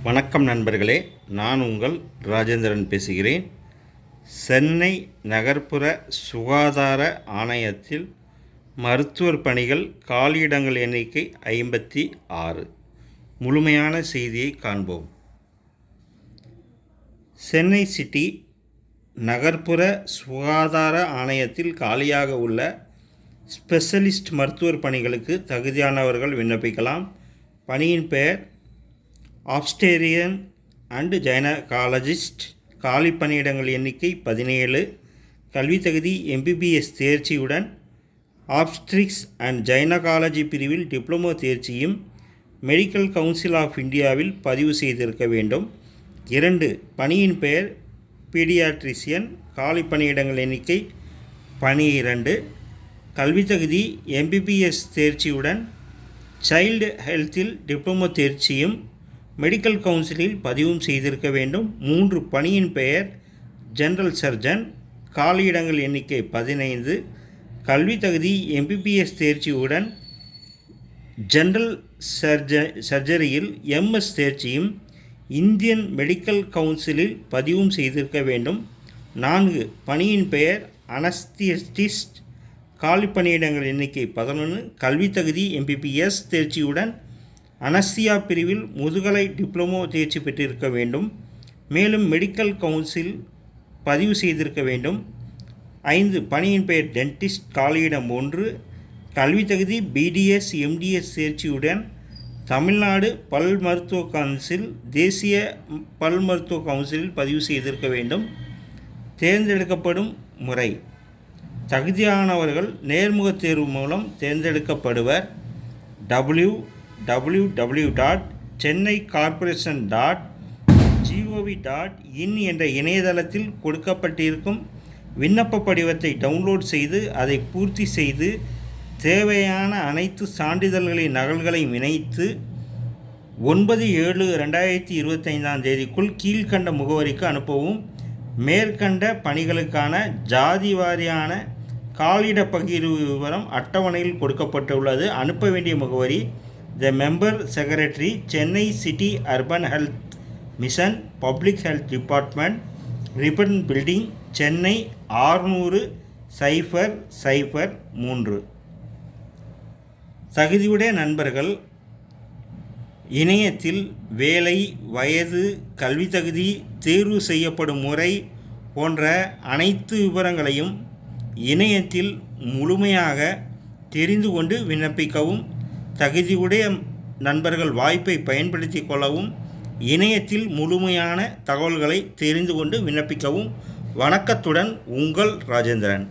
வணக்கம் நண்பர்களே, நான் உங்கள் ராஜேந்திரன் பேசுகிறேன். சென்னை நகர்ப்புற சுகாதார ஆணையத்தில் மருத்துவர் பணிகள் காலியிடங்கள் எண்ணிக்கை 56. முழுமையான செய்தியை காண்போம். சென்னை சிட்டி நகர்ப்புற சுகாதார ஆணையத்தில் காலியாக உள்ள ஸ்பெஷலிஸ்ட் மருத்துவர் பணிகளுக்கு தகுதியானவர்கள் விண்ணப்பிக்கலாம். பணியின் பெயர் ஆப்ஸ்டேரியன் அண்ட் கைனகாலஜிஸ்ட். காலி பணியிடங்கள் எண்ணிக்கை 17. கல்வி தகுதி MBBS தேர்ச்சியுடன் ஆப்ஸ்ட்ரிக்ஸ் அண்ட் கைனகாலஜி பிரிவில் டிப்ளமோ தேர்ச்சியும் மெடிக்கல் கவுன்சில் ஆஃப் இந்தியாவில் பதிவு செய்திருக்க வேண்டும். 2. பணியின் பெயர் பீடியாட்ரிஷியன். காலி பணியிடங்கள் எண்ணிக்கை 12. கல்வி தகுதி MBBS தேர்ச்சியுடன் சைல்டு ஹெல்த்தில் டிப்ளமோ தேர்ச்சியும் மெடிக்கல் கவுன்சிலில் பதிவும் செய்திருக்க வேண்டும். 3. பணியின் பெயர் ஜெனரல் சர்ஜன். காலியிடங்கள் எண்ணிக்கை 15. கல்வி தகுதி MBBS தேர்ச்சியுடன் ஜெனரல் சர்ஜரியில் MS தேர்ச்சியும் இந்தியன் மெடிக்கல் கவுன்சிலில் பதிவும் செய்திருக்க வேண்டும். 4. பணியின் பெயர் அனஸ்தியஸ்டிஸ்ட். காலி பணியிடங்கள் எண்ணிக்கை 11. கல்வி தகுதி MBBS தேர்ச்சியுடன் அனஸ்தியா பிரிவில் முதுகலை டிப்ளமோ தேர்ச்சி பெற்றிருக்க வேண்டும். மேலும் மெடிக்கல் கவுன்சில் பதிவு செய்திருக்க வேண்டும். 5. பணியின் பெயர் டென்டிஸ்ட். காலியிடம் 1. கல்வி தகுதி BDS MDS தேர்ச்சியுடன் தமிழ்நாடு பல் மருத்துவ கவுன்சில் தேசிய பல் மருத்துவ கவுன்சிலில் பதிவு செய்திருக்க வேண்டும். தேர்ந்தெடுக்கப்படும் முறை: தகுதியானவர்கள் நேர்முகத் தேர்வு மூலம் தேர்ந்தெடுக்கப்படுவர். www.chennaicorporation.gov.in என்ற இணையதளத்தில் கொடுக்கப்பட்டிருக்கும் விண்ணப்ப படிவத்தை டவுன்லோட் செய்து அதை பூர்த்தி செய்து தேவையான அனைத்து சான்றிதழ்களின் நகல்களையும் இணைத்து 9/7/2025 கீழ்கண்ட முகவரிக்கு அனுப்பவும். மேற்கண்ட பணிகளுக்கான ஜாதி வாரியான காலியிட பகிர்வு விவரம் அட்டவணையில் கொடுக்கப்பட்டுள்ளது. அனுப்ப வேண்டிய முகவரி: the member secretary, Chennai city urban health mission, public health department, Ripon building, Chennai 600,003. தகுதியுடைய நண்பர்கள் இணையத்தில் வேலை, வயது, கல்வி தகுதி, தேர்வு செய்யப்படும் முறை போன்ற அனைத்து விவரங்களையும் இணையத்தில் முழுமையாக தெரிந்து கொண்டு விண்ணப்பிக்கவும். தகுதியுடைய நண்பர்கள் வாய்ப்பை பயன்படுத்தி கொள்ளவும். இணையத்தில் முழுமையான தகவல்களை தெரிந்து கொண்டு விண்ணப்பிக்கவும். வணக்கத்துடன் உங்கள் ராஜேந்திரன்.